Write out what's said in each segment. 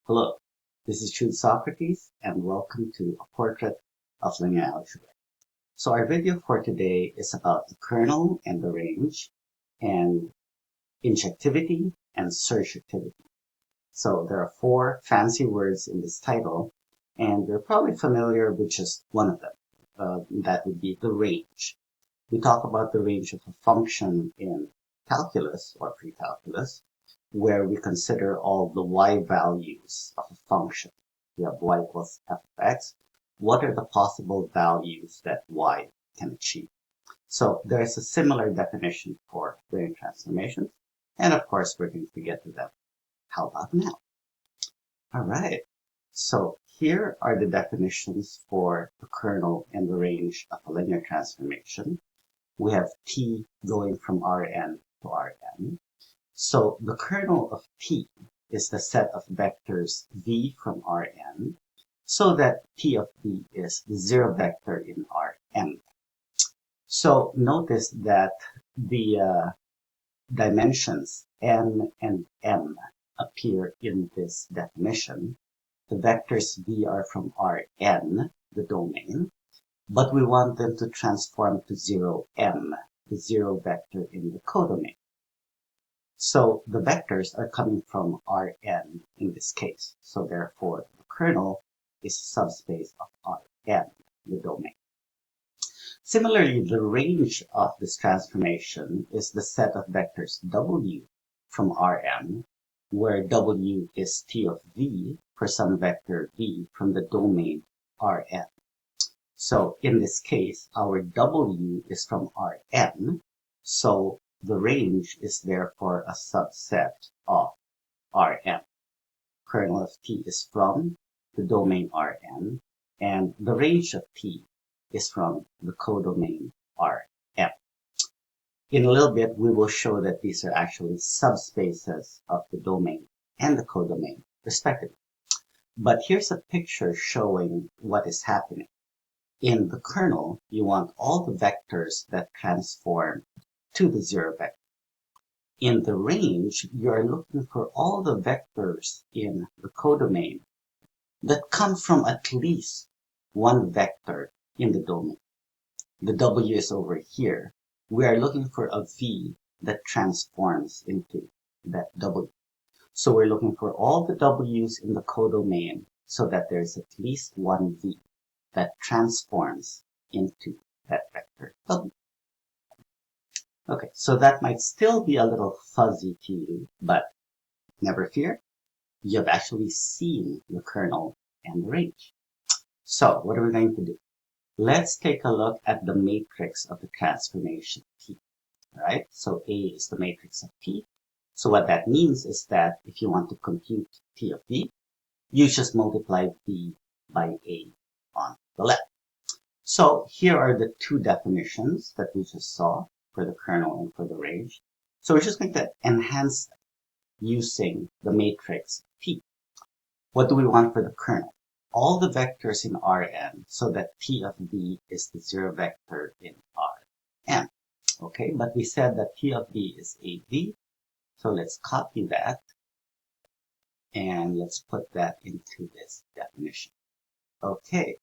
Hello, this is True Socrates and welcome to a portrait of linear algebra. So our video for today is about the kernel and the range and injectivity and surjectivity. So there are four fancy words in this title and you're probably familiar with just one of them. That would be the range. We talk about the range of a function in calculus or pre-calculus, where we consider all the y values of a function. We have y equals f of x. What are the possible values that y can achieve? So there's a similar definition for linear transformations. And of course, we're going to get to them. How about now? All right. So here are the definitions for the kernel and the range of a linear transformation. We have t going from Rn to Rn. So the kernel of T is the set of vectors v from Rn, so that T of v is the zero vector in Rn. So notice that the dimensions n and m appear in this definition. The vectors v are from Rn, the domain, but we want them to transform to 0m, the zero vector in the codomain. So the vectors are coming from Rn in this case. So therefore, the kernel is a subspace of Rn, the domain. Similarly, the range of this transformation is the set of vectors W from Rn, where W is T of v for some vector v from the domain Rn. So in this case, our W is from Rn, so the range is therefore a subset of Rn. Kernel of T is from the domain Rn, and the range of T is from the codomain Rn. In a little bit, we will show that these are actually subspaces of the domain and the codomain, respectively. But here's a picture showing what is happening. In the kernel, you want all the vectors that transform to the zero vector. In the range, you are looking for all the vectors in the codomain that come from at least one vector in the domain. The W is over here. We are looking for a V that transforms into that W. So we're looking for all the W's in the codomain so that there's at least one V that transforms into that vector W. Okay, so that might still be a little fuzzy to you, but never fear, you've actually seen the kernel and the range. So what are we going to do? Let's take a look at the matrix of the transformation T. All right, so A is the matrix of T. So what that means is that if you want to compute T of V, you just multiply V by A on the left. So here are the two definitions that we just saw for the kernel and for the range. So we're just going to enhance them using the matrix T. What do we want for the kernel? All the vectors in Rn so that T of v is the zero vector in Rn. Okay, but we said that T of v is AV. So let's copy that and let's put that into this definition. Okay,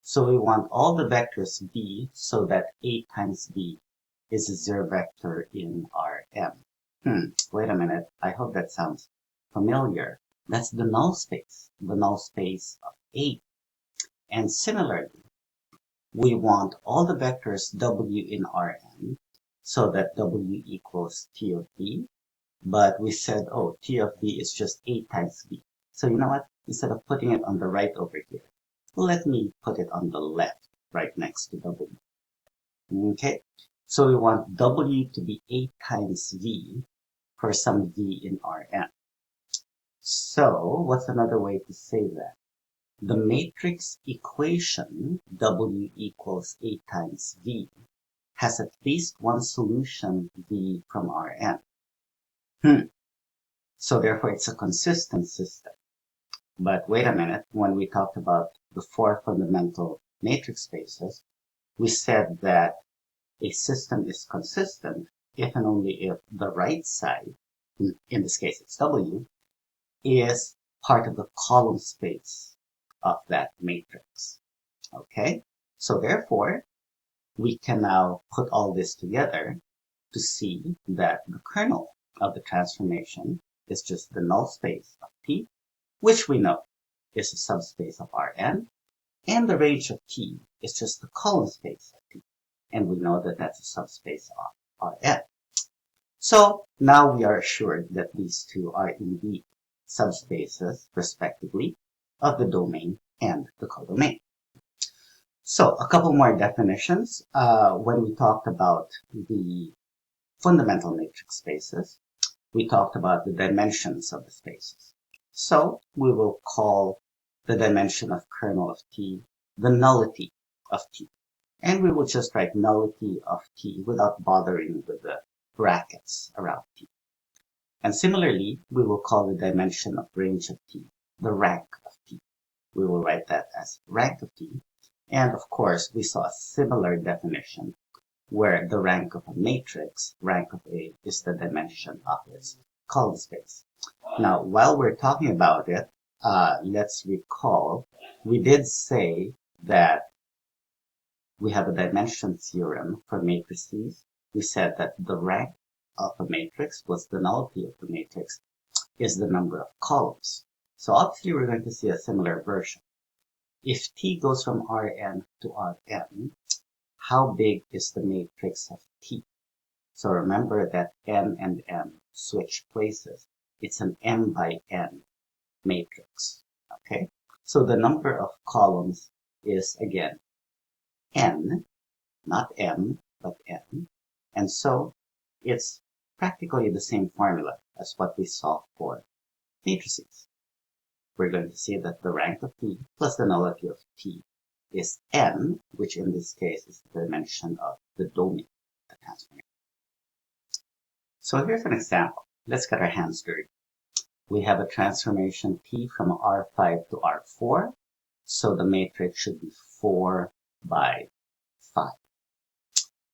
so we want all the vectors v so that A times v is a zero vector in Rn. Wait a minute. I hope that sounds familiar. That's the null space of A. And similarly, we want all the vectors W in Rn so that W equals T of V. But we said, oh, T of V is just A times V. So you know what? Instead of putting it on the right over here, let me put it on the left, right next to W. Okay, so we want W to be A times V for some V in Rn. So what's another way to say that? The matrix equation W equals A times V has at least one solution V from Rn. So therefore it's a consistent system. But wait a minute, when we talked about the four fundamental matrix spaces, we said that a system is consistent if and only if the right side, in this case it's W, is part of the column space of that matrix. Okay, so therefore, we can now put all this together to see that the kernel of the transformation is just the null space of T, which we know is a subspace of Rn, and the range of T is just the column space of T, and we know that that's a subspace of Rn. So now we are assured that these two are indeed subspaces, respectively, of the domain and the codomain. So a couple more definitions. When we talked about the fundamental matrix spaces, we talked about the dimensions of the spaces. So we will call the dimension of kernel of T the nullity of T. And we will just write nullity of T without bothering with the brackets around T. And similarly, we will call the dimension of range of T the rank of T. We will write that as rank of T. And of course, we saw a similar definition where the rank of a matrix, rank of A, is the dimension of its column space. Now, while we're talking about it, let's recall, we did say that we have a dimension theorem for matrices. We said that the rank of a matrix was the nullity of the matrix is the number of columns. So obviously, we're going to see a similar version. If T goes from Rn to Rn, how big is the matrix of T? So remember that n and m switch places. It's an m by n matrix. Okay? So the number of columns is, again, n, not m, but n. And so it's practically the same formula as what we saw for matrices. We're going to see that the rank of T plus the nullity of T is n, which in this case is the dimension of the domain, the transformation. So here's an example. Let's get our hands dirty. We have a transformation T from R5 to R4. So the matrix should be 4 by 5.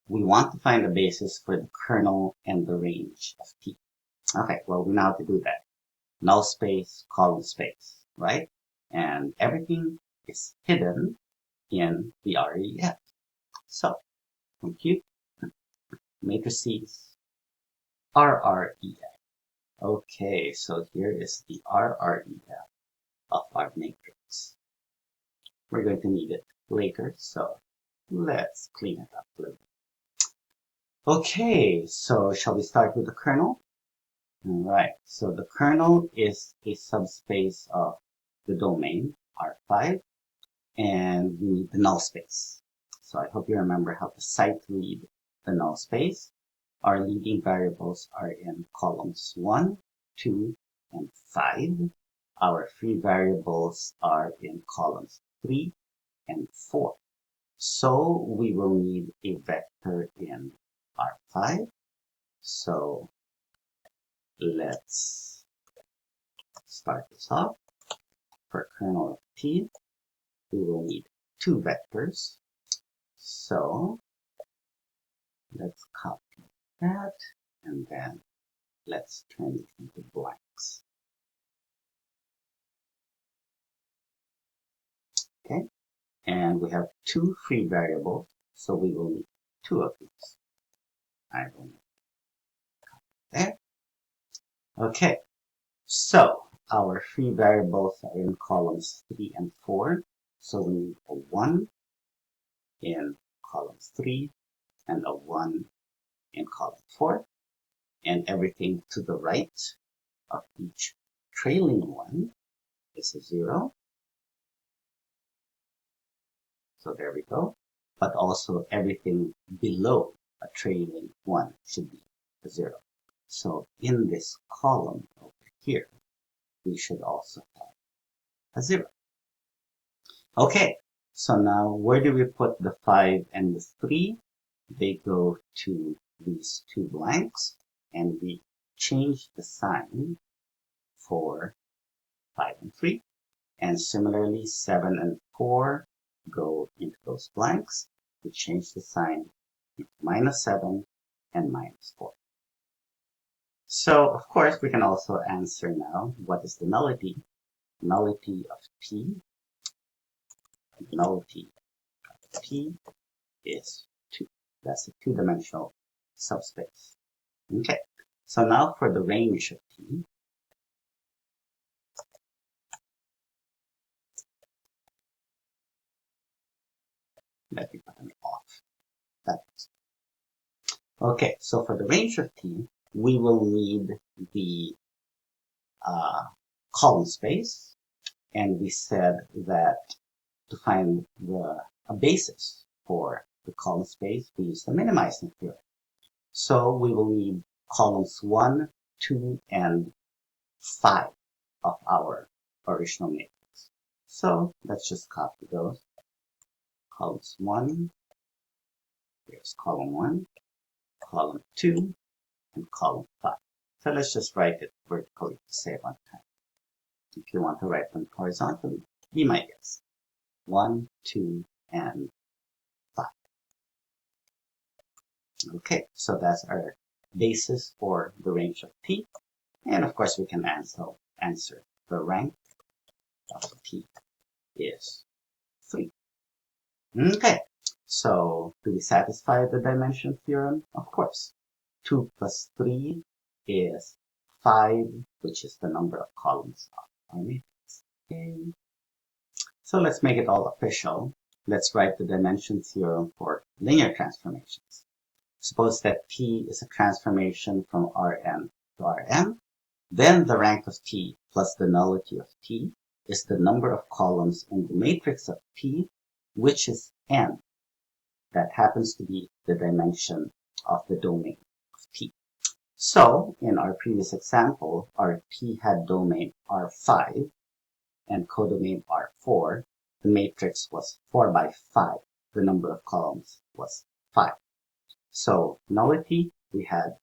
We want to find a basis for the kernel and the range of T. Okay, well, we know how to do that. Null space, column space, right? And everything is hidden in the REF. So, compute matrices RREF. Okay, so here is the RREF of our matrix. We're going to need it later, so let's clean it up a little bit. Okay, so shall we start with the kernel? Alright, so the kernel is a subspace of the domain, R5, and we need the null space. So I hope you remember how to sight read the null space. Our leading variables are in columns 1, 2, and 5. Our free variables are in columns 3 and 4. So we will need a vector in R5. So let's start this off. For kernel of T, we will need 2 vectors. So let's copy that, and then let's turn it into blanks. Okay, and we have 2 free variables, so we will need 2 of these. I will copy there. Okay, so our free variables are in columns 3 and 4, so we need a 1 in columns 3 and a 1 in column 4, and everything to the right of each trailing one is a 0. So there we go. But also everything below a trailing 1 should be a 0. So in this column over here, we should also have a 0. Okay, so now where do we put the 5 and the 3? They go to these 2 blanks, and we change the sign for 5 and 3. And similarly, 7 and 4 go into those blanks. We change the sign into -7 and -4. So, of course, we can also answer now what is the nullity nullity of T, nullity of T is 2. That's a two-dimensional subspace. Okay, so now for the range of T, let me put them off. Okay, so for the range of T, we will need the column space, and we said that to find a basis for the column space, we use the minimizing theorem. So we will need columns 1, 2, and 5 of our original matrix. So let's just copy those. Columns 1, here's column 1, column 2, and column 5. So let's just write it vertically to save on time. If you want to write them horizontally, be my guest. 1, 2, and 5. Okay, so that's our basis for the range of T. And of course, we can answer the rank of T is 3. Okay, so do we satisfy the dimension theorem? Of course. 2 plus 3 is 5, which is the number of columns of our matrix. Okay. So let's make it all official. Let's write the dimension theorem for linear transformations. Suppose that T is a transformation from Rn to Rm. Then the rank of T plus the nullity of T is the number of columns in the matrix of T, which is n. That happens to be the dimension of the domain of T. So in our previous example, our T had domain R5 and codomain R4. The matrix was 4 by 5. The number of columns was 5. So nullity, we had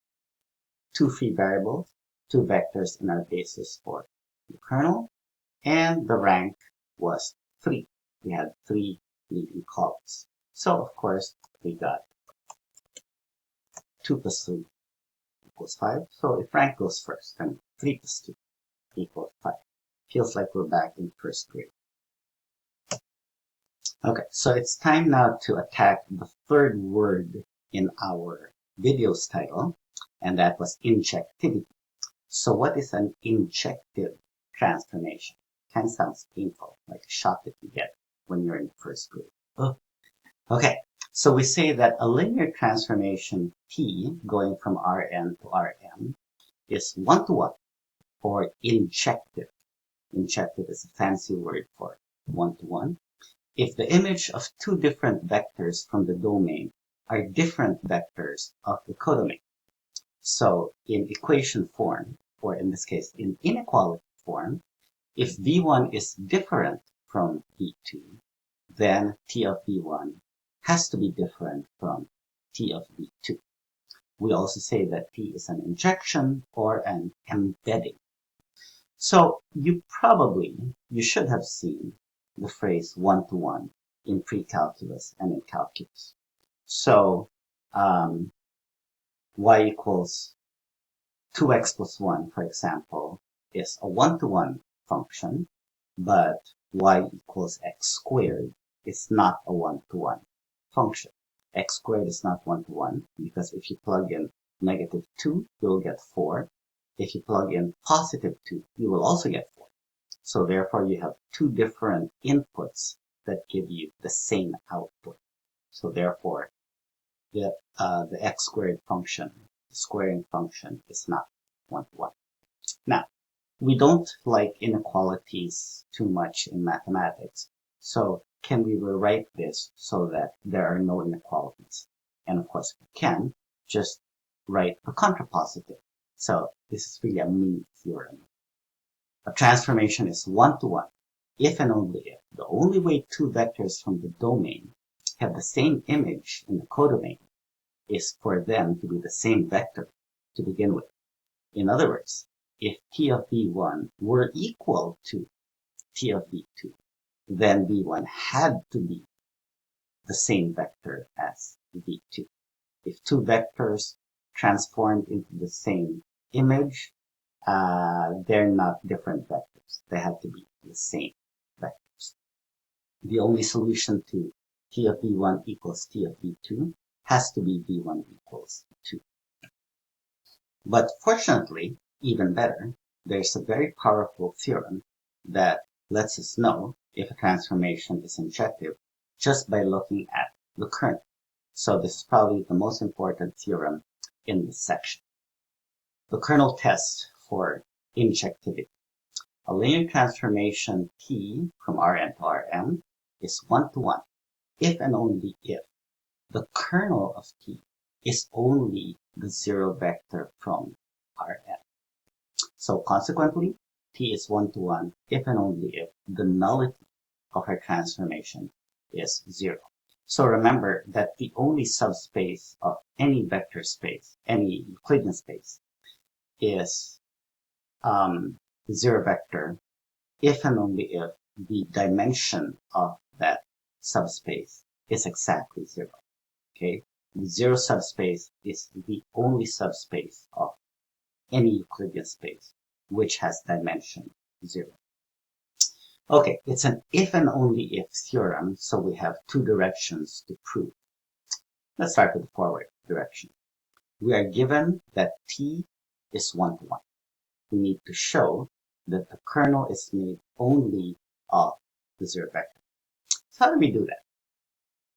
2 free variables, 2 vectors in our basis for the kernel, and the rank was 3. We had 3 leading columns. So of course, we got 2 plus 3 equals 5. So if rank goes first, then 3 plus 2 equals 5. Feels like we're back in first grade. Okay, so it's time now to attack the third word in our video's title, and that was injectivity. So what is an injective transformation? Kind of sounds painful, like a shot that you get when you're in first grade. Oh. Okay, so we say that a linear transformation T going from Rn to Rm is one-to-one or injective. Injective is a fancy word for one-to-one. If the image of 2 different vectors from the domain are different vectors of the codomain. So in equation form, or in this case in inequality form, if V1 is different from V2, then T of V1 has to be different from T of V2. We also say that T is an injection or an embedding. So you should have seen the phrase one-to-one in pre-calculus and in calculus. So y equals 2x plus 1, for example, is a one-to-one function, but y equals x squared is not a one-to-one function. X squared is not one-to-one because if you plug in negative 2, you'll get 4. If you plug in positive 2, you will also get 4. So therefore, you have 2 different inputs that give you the same output. So therefore, the x squared function, the squaring function, is not one-to-one. Now, we don't like inequalities too much in mathematics. So can we rewrite this so that there are no inequalities? And of course, we can just write a contrapositive. So this is really a mini theorem. A transformation is one-to-one if and only if the only way 2 vectors from the domain have the same image in the codomain is for them to be the same vector to begin with. In other words, if T of V1 were equal to T of V2, then V1 had to be the same vector as V2. If 2 vectors transformed into the same image, they're not different vectors. They have to be the same vectors. The only solution to t of v1 equals t of v2 has to be v1 equals 2. But fortunately, even better, there's a very powerful theorem that lets us know if a transformation is injective just by looking at the kernel. So this is probably the most important theorem in this section. The kernel test for injectivity. A linear transformation T from Rn to Rm is 1-to-1 if and only if the kernel of T is only the zero vector from Rn. So consequently, T is 1-to-1 if and only if the nullity of our transformation is 0. So remember that the only subspace of any vector space, any Euclidean space, is zero vector if and only if the dimension of that subspace is exactly 0. Okay? The zero subspace is the only subspace of any Euclidean space which has dimension 0. Okay, it's an if and only if theorem, so we have two directions to prove. Let's start with the forward direction. We are given that T is 1-to-1. We need to show that the kernel is made only of the zero vector. So how do we do that?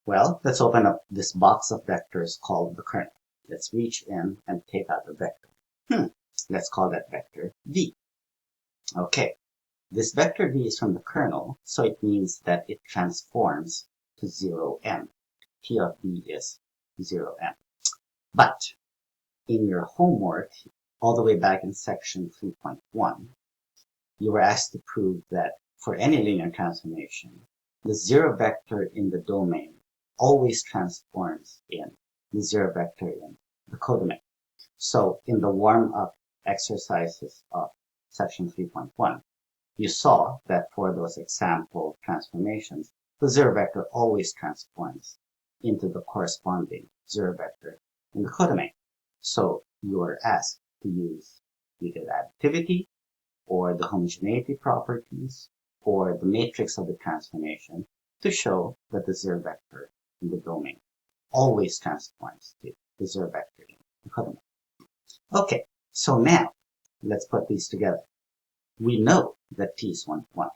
Well, let's open up this box of vectors called the kernel. Let's reach in and take out a vector. Let's call that vector v. Okay, this vector v is from the kernel, so it means that it transforms to 0m. T of v is 0m. But in your homework, all the way back in section 3.1, you were asked to prove that for any linear transformation, the zero vector in the domain always transforms in the zero vector in the codomain. So in the warm-up exercises of section 3.1, you saw that for those example transformations, the zero vector always transforms into the corresponding zero vector in the codomain. So you are asked to use either the additivity or the homogeneity properties or the matrix of the transformation to show that the zero vector in the domain always transforms to the zero vector in the codomain. Okay, so now let's put these together. We know that T is 1-to-1.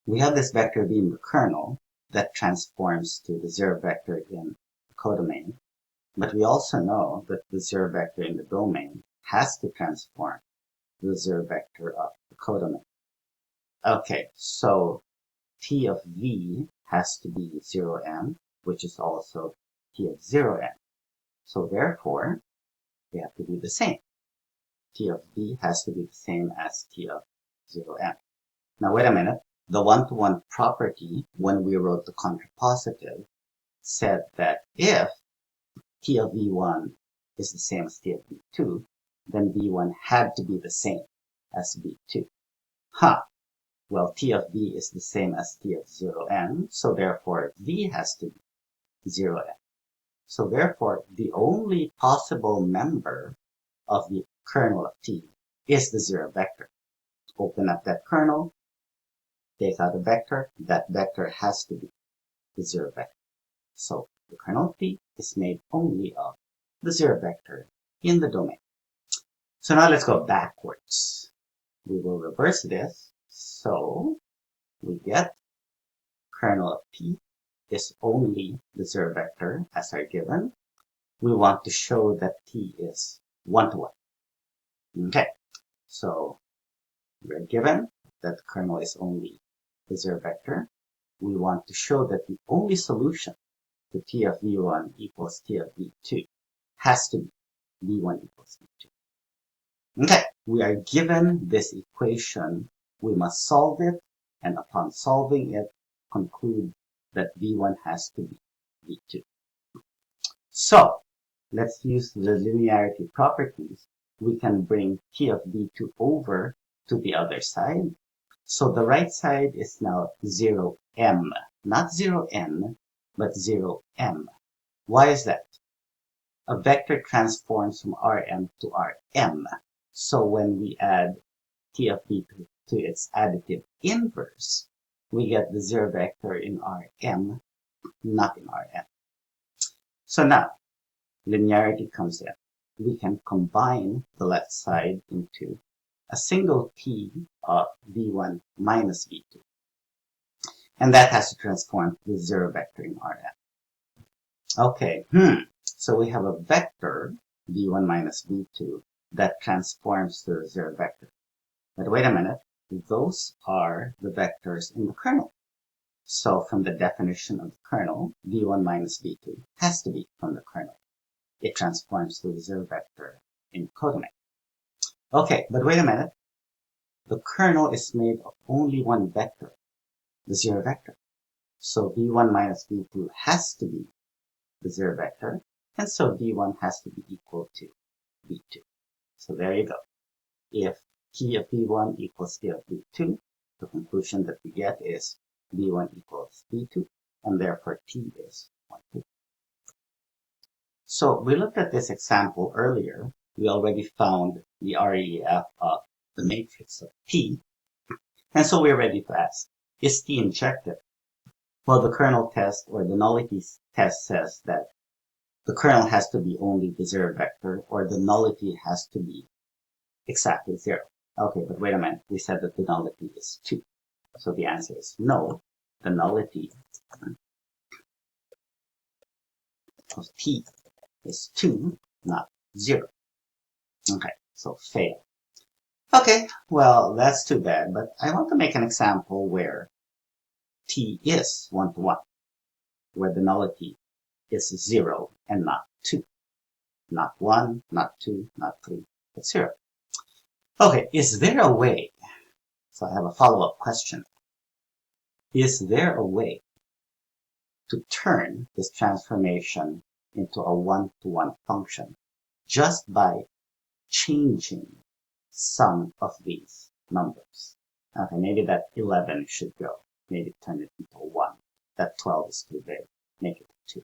We have this vector v in the kernel that transforms to the zero vector in the codomain, but we also know that the zero vector in the domain has to transform to the zero vector of the codomain. Okay, so T of v has to be 0m, which is also T of 0m. So therefore, they have to be the same. T of v has to be the same as T of 0m. Now wait a minute. The 1-to-1 property, when we wrote the contrapositive, said that if T of v1 is the same as T of v2, then v1 had to be the same as v2. Well, T of v is the same as T of 0m, so therefore v has to be 0m. So therefore, the only possible member of the kernel of T is the zero vector. Open up that kernel, take out a vector, that vector has to be the zero vector. So the kernel of T is made only of the zero vector in the domain. So now let's go backwards. We will reverse this. So we get kernel of T is only the zero vector as our given. We want to show that T is 1-to-1. Okay, so we're given that the kernel is only the zero vector. We want to show that the only solution to T of v1 equals T of v2 has to be v1 equals v2. Okay, we are given this equation. We must solve it, and upon solving it, conclude that v1 has to be v2. So let's use the linearity properties. We can bring T of v2 over to the other side. So the right side is now 0m, not 0n, but 0m. Why is that? A vector transforms from Rm to Rm. So when we add T of v2 to its additive inverse, we get the zero vector in Rm, not in Rn. So now, linearity comes in. We can combine the left side into a single t of v1 minus v2. And that has to transform to the zero vector in Rn. Okay, so we have a vector, v1 minus v2, that transforms to the zero vector. But wait a minute, those are the vectors in the kernel. So from the definition of the kernel, v1 minus v2 has to be from the kernel. It transforms to the zero vector in codomain. Okay, but wait a minute. The kernel is made of only one vector, the zero vector. So v1 minus v2 has to be the zero vector, and so v1 has to be equal to v2. So there you go. If t of v1 equals t of v2, the conclusion that we get is v1 equals v2, and therefore t is 1, 2. So we looked at this example earlier. We already found the REF of the matrix of T. And so we're ready to ask, is T injective? Well, the kernel test or the nullity test says that the kernel has to be only the zero vector, or the nullity has to be exactly 0. Okay, but wait a minute. We said that the nullity is 2. So the answer is no. The nullity of T is 2, not 0. Okay, so fail. Okay, well, that's too bad, but I want to make an example where T is 1 to 1, where the nullity is 0 and not 2. Not 1, not 2, not 3, but 0. Okay, is there a way? So I have a follow-up question. Is there a way to turn this transformation into a 1-to-1 function just by changing some of these numbers? Okay, maybe that 11 should go. Maybe turn it into 1. That 12 is too big. Make it 2.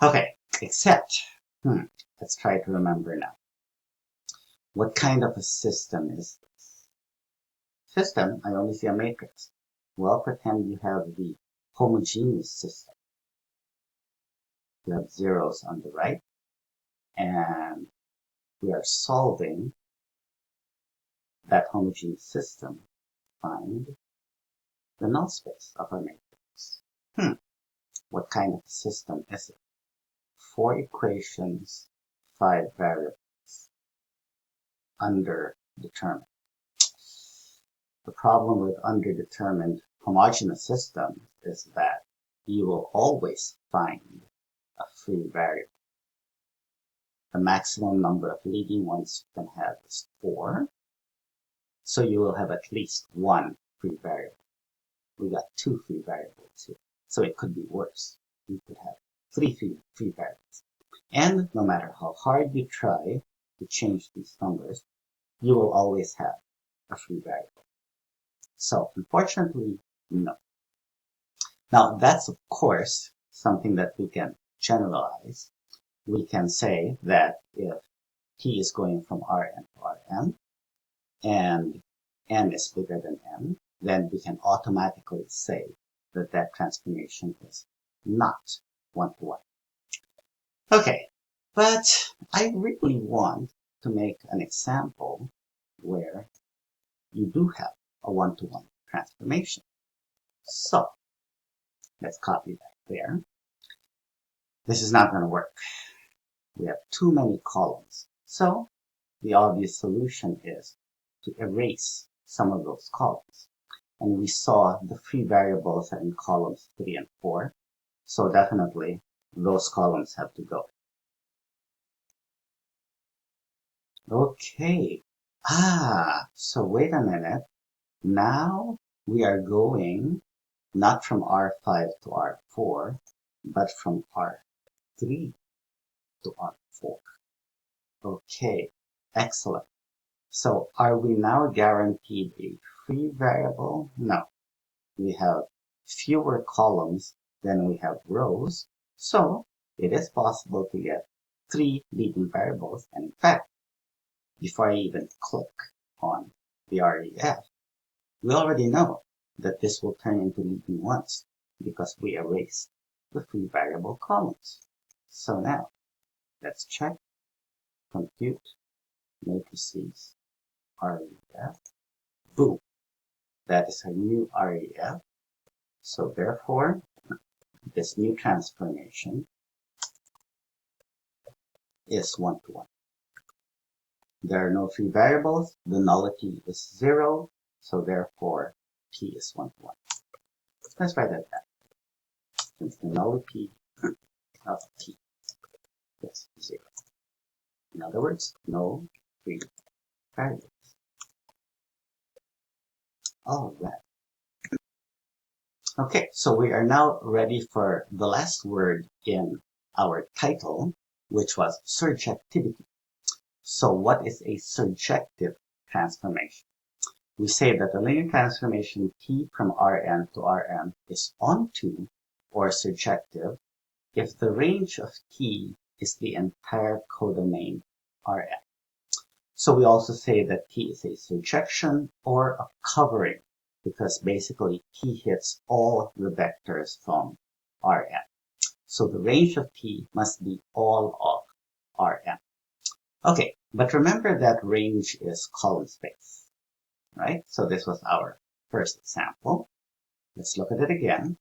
Okay, except, let's try to remember now. What kind of a system is this? System, I only see a matrix. Well, pretend you have the homogeneous system. You have zeros on the right, and we are solving that homogeneous system. Find the null space of our matrix. What kind of system is it? 4 equations, 5 variables, underdetermined. The problem with underdetermined homogeneous systems is that you will always find a free variable. The maximum number of leading ones you can have is 4. So you will have at least 1 free variable. We got 2 free variables here. So it could be worse. You could have 3 free variables. And no matter how hard you try to change these numbers, you will always have a free variable. So unfortunately, no. Now that's of course something that we can generalize. We can say that if T is going from Rn to Rm, and n is bigger than m, then we can automatically say that that transformation is not 1-to-1. Okay, but I really want to make an example where you do have a 1-to-1 transformation. So let's copy that there. This is not going to work. We have too many columns. So the obvious solution is to erase some of those columns. And we saw the free variables are in columns 3 and 4. So definitely those columns have to go. Okay. So wait a minute. Now we are going not from R5 to R4, but from R3 to R4. Okay, excellent. So are we now guaranteed a free variable? No. We have fewer columns than we have rows, so it is possible to get 3 leading variables. And in fact, before I even click on the REF, we already know that this will turn into leading ones because we erased the free variable columns. So now, let's check, compute, matrices, REF, boom. That is our new REF. So therefore, this new transformation is 1-to-1. There are no free variables. The nullity is 0. So therefore, P is 1-to-1. Let's write that down. Since the nullity of T is 0. In other words, no free variables. All right. Okay, so we are now ready for the last word in our title, which was surjectivity. So what is a surjective transformation? We say that the linear transformation T from Rn to Rm is onto or surjective if the range of T is the entire codomain Rn. So we also say that T is a surjection or a covering because basically T hits all the vectors from Rn. So the range of T must be all of Rn. Okay, but remember that range is column space, right? So this was our first example. Let's look at it again.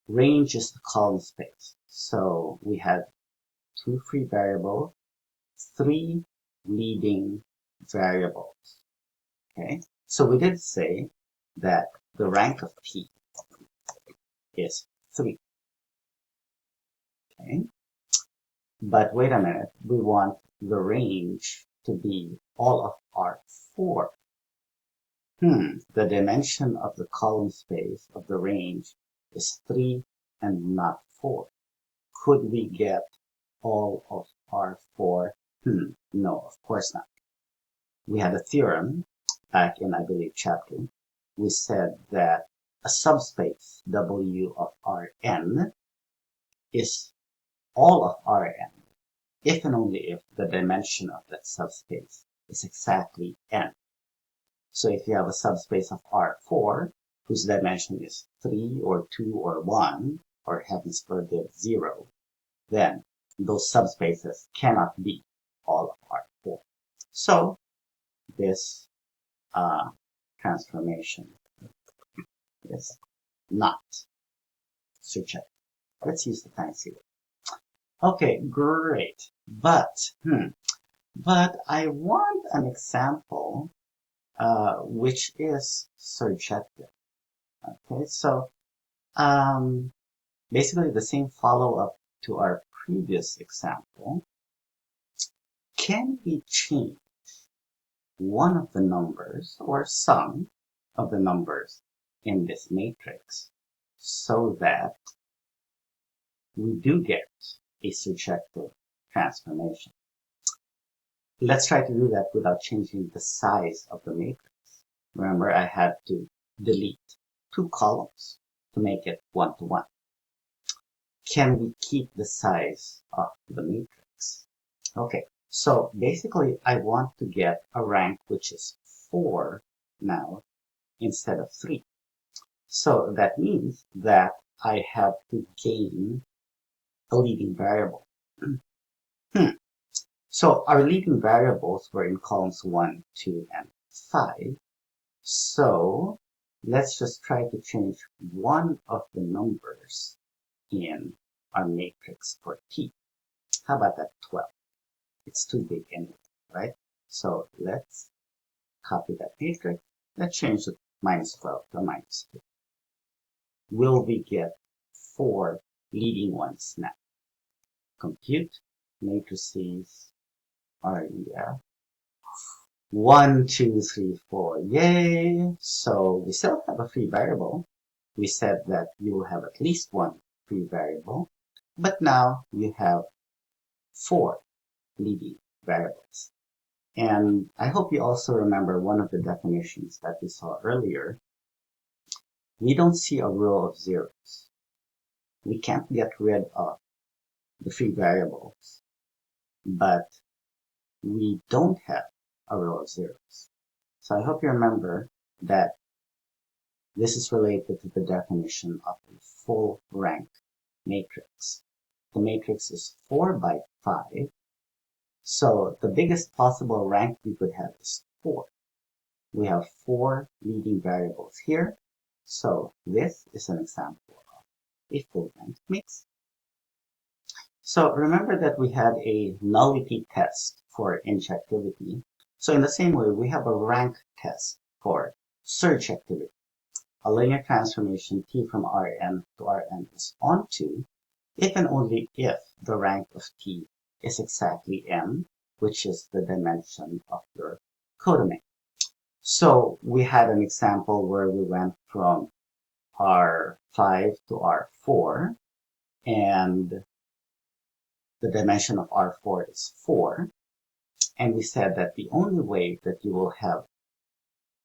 Range is the column space. So we had 2 free variables, 3 leading variables. Okay, so we did say that the rank of P is 3. Okay, but wait a minute, we want the range to be all of R4. The dimension of the column space of the range is 3 and not 4. Could we get all of R4? No, of course not. We had a theorem back in, I believe, chapter. We said that a subspace W of Rn is all of Rn if and only if the dimension of that subspace is exactly n. So if you have a subspace of R4 whose dimension is 3 or 2 or 1 or heavens forbid 0, then those subspaces cannot be all of R4. So this transformation is not surjective. Let's use the fancy word. Okay, great. But I want an example which is surjective. Okay, so basically the same follow-up to our previous example. Can we change one of the numbers or some of the numbers in this matrix so that we do get a surjective transformation? Let's try to do that without changing the size of the matrix. Remember, I had to delete 2 columns to make it 1-to-1. Can we keep the size of the matrix? Okay, so basically I want to get a rank which is 4 now instead of 3. So that means that I have to gain a leading variable. So our leading variables were in columns 1, 2, and 5. So let's just try to change one of the numbers in our matrix for T. How about that 12? It's too big anyway, right? So let's copy that matrix. Let's change the -12 to -2. Will we get 4 leading ones now? Compute matrices REF. 1, 2, 3, 4. Yay! So we still have a free variable. We said that you will have at least 1 free variable, but now you have 4 leading variables. And I hope you also remember one of the definitions that we saw earlier. We don't see a row of zeros. We can't get rid of the free variables, but we don't have a row of zeros. So I hope you remember that This is related to the definition of a full rank matrix. The matrix is 4 by 5, so the biggest possible rank we could have is 4. We have 4 leading variables here, so this is an example of a full rank mix. So remember that we had a nullity test for injectivity. So in the same way, we have a rank test for surjectivity. A linear transformation T from Rn to Rn is onto if and only if the rank of T is exactly m, which is the dimension of your codomain. So we had an example where we went from R5 to R4, and the dimension of R4 is 4. And we said that the only way that you will have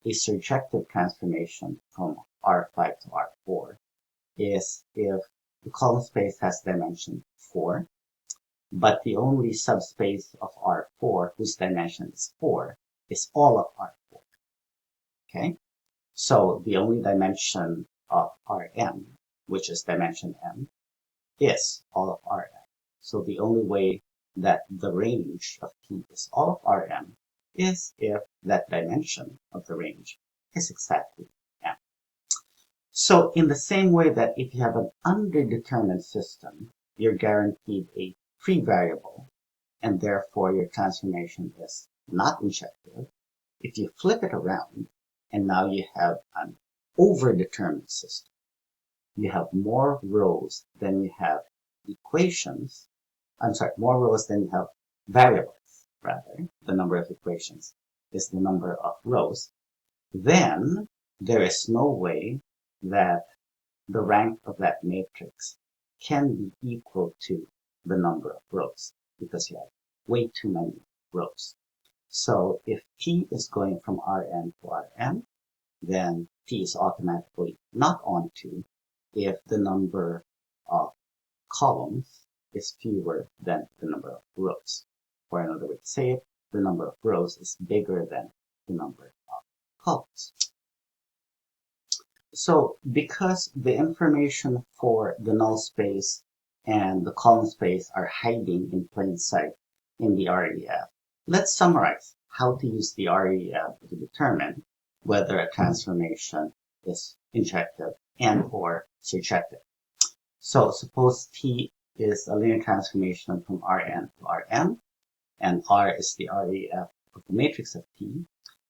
a surjective transformation from R5 to R4 is if the column space has dimension 4, but the only subspace of R4 whose dimension is 4 is all of R4. Okay? So the only dimension of Rm, which is dimension m, is all of Rm. So the only way that the range of T is all of Rm is if that dimension of the range is exactly m. So in the same way that if you have an underdetermined system, you're guaranteed a free variable, and therefore your transformation is not injective. If you flip it around, and now you have an overdetermined system, you have more rows than you have equations. More rows than you have variables, rather. The number of equations is the number of rows. Then there is no way that the rank of that matrix can be equal to the number of rows because you have way too many rows. So if T is going from Rn to Rm, then T is automatically not onto if the number of columns is fewer than the number of rows. Or another way to say it, the number of rows is bigger than the number of columns. So because the information for the null space and the column space are hiding in plain sight in the REF, let's summarize how to use the REF to determine whether a transformation is injective and or surjective. So suppose T is a linear transformation from Rn to Rm, and R is the REF of the matrix of T,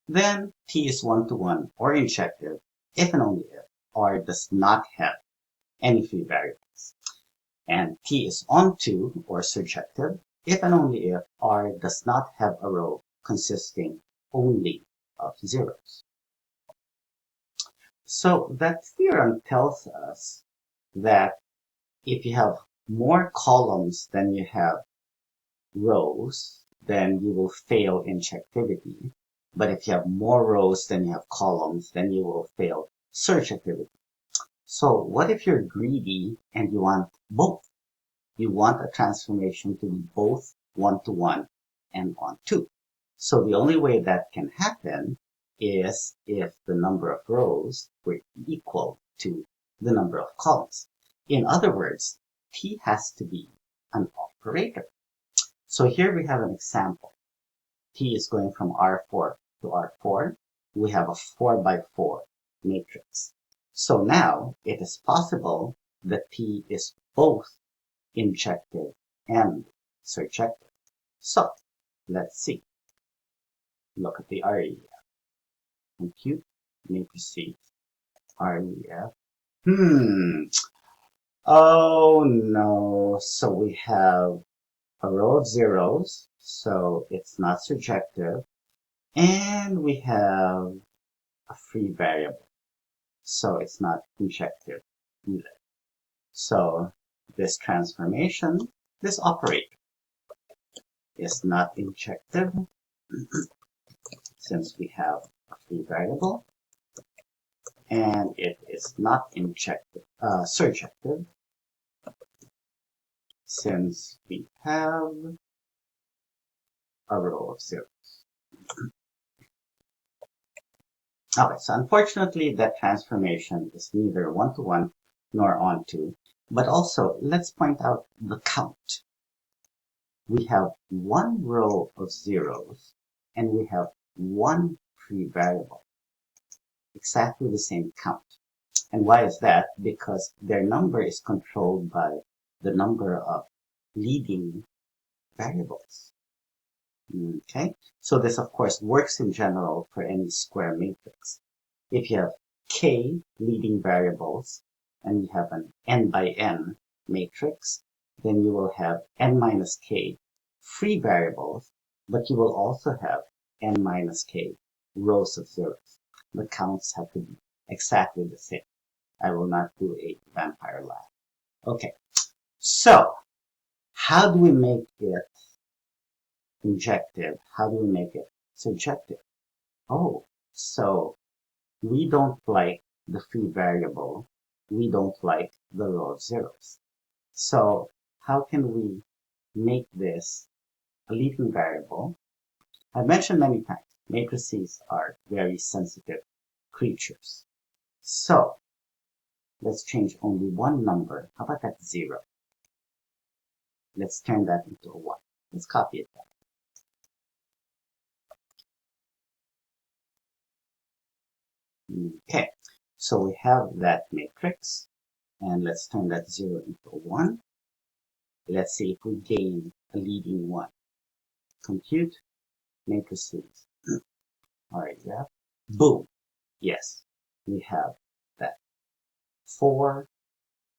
then T is one-to-one or injective if and only if R does not have any free variables. And T is onto or surjective if and only if R does not have a row consisting only of zeros. So that theorem tells us that if you have more columns than you have rows, then you will fail injectivity. But if you have more rows than you have columns, then you will fail surjectivity. So what if you're greedy and you want both? You want a transformation to be both one-to-one and onto. So the only way that can happen is if the number of rows were equal to the number of columns. In other words, T has to be an operator. So here we have an example. T is going from R4 to R4. We have a 4 by 4 matrix. So now it is possible that T is both injective and surjective. So let's see. Look at the REF. Compute matrices REF. Oh no. So we have a row of zeros, so it's not surjective, and we have a free variable, so it's not injective either. So this transformation, this operator, is not injective since we have a free variable, and it is not injective, surjective since we have a row of zeros. Okay, so unfortunately that transformation is neither one-to-one nor onto, but also let's point out the count. We have one row of zeros and we have one free variable, exactly the same count. And why is that? Because their number is controlled by the number of leading variables. Okay, so this of course works in general for any square matrix. If you have k leading variables and you have an n by n matrix, then you will have n minus k free variables, but you will also have n minus k rows of zeros. The counts have to be exactly the same. I will not do a vampire laugh. Okay, so how do we make it injective? How do we make it surjective? Oh, so we don't like the free variable. We don't like the row of zeros. So how can we make this a leading variable? I've mentioned many times, matrices are very sensitive creatures. So let's change only one number. How about that 0? Let's turn that into a 1. Let's copy it back. Okay, so we have that matrix, and let's turn that 0 into a 1. Let's see if we gain a leading 1. Compute matrices. Alright, yeah. Boom. Yes, we have that. 4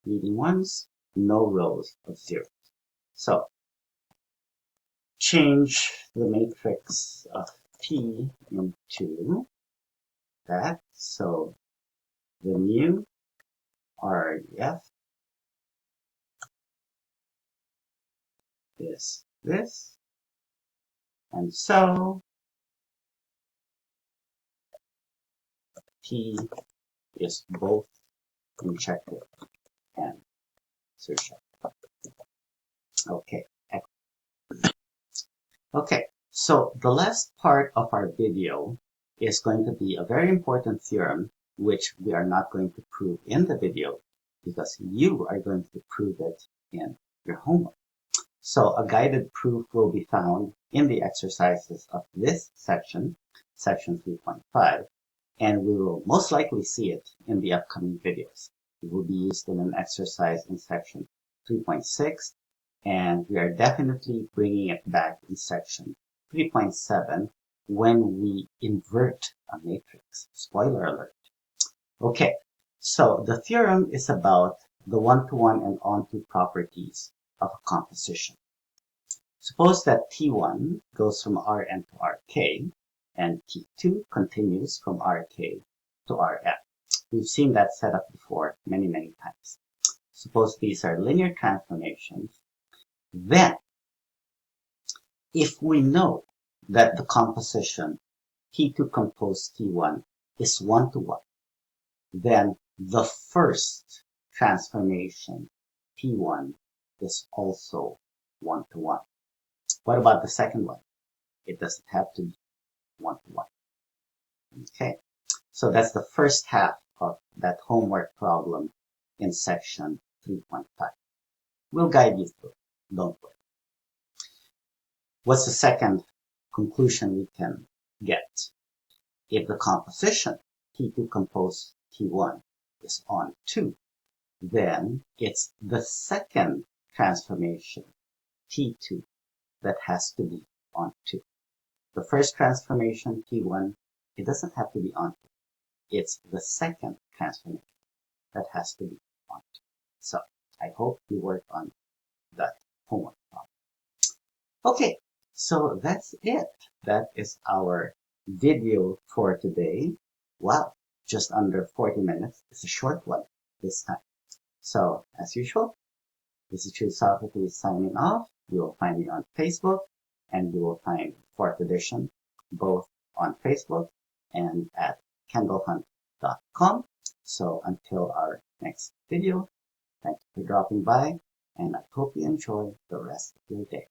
leading ones, no rows of zeros. So, change the matrix of P into that. So, the new REF is this. And so, P is both injective and surjective. Okay. Okay, so the last part of our video is going to be a very important theorem which we are not going to prove in the video because you are going to prove it in your homework. So a guided proof will be found in the exercises of this section, section 3.5, and we will most likely see it in the upcoming videos. It will be used in an exercise in section 3.6, and we are definitely bringing it back in section 3.7 when we invert a matrix. Spoiler alert. Okay, so the theorem is about the one-to-one and onto properties of a composition. Suppose that T1 goes from Rn to Rk, and T2 continues from Rk to Rf. We've seen that setup before many, many times. Suppose these are linear transformations. Then, if we know that the composition T2 composed T1 is one-to-one, then the first transformation T1 is also one-to-one. What about the second one? It doesn't have to be one-to-one. Okay, so that's the first half of that homework problem in section 3.5. We'll guide you through it. Don't worry. What's the second conclusion we can get? If the composition T2 composed T1 is on 2, then it's the second transformation T2 that has to be on 2. The first transformation T1, it doesn't have to be on 2. It's the second transformation that has to be on 2. So I hope you work on that homework problem. Okay, so that's it. That is our video for today. Wow, just under 40 minutes. It's a short one this time. So as usual, this is Surjectivity signing off. You will find me on Facebook, and you will find 4th edition both on Facebook and at kendallhunt.com. So until our next video, thank you for dropping by, and I hope you enjoy the rest of your day.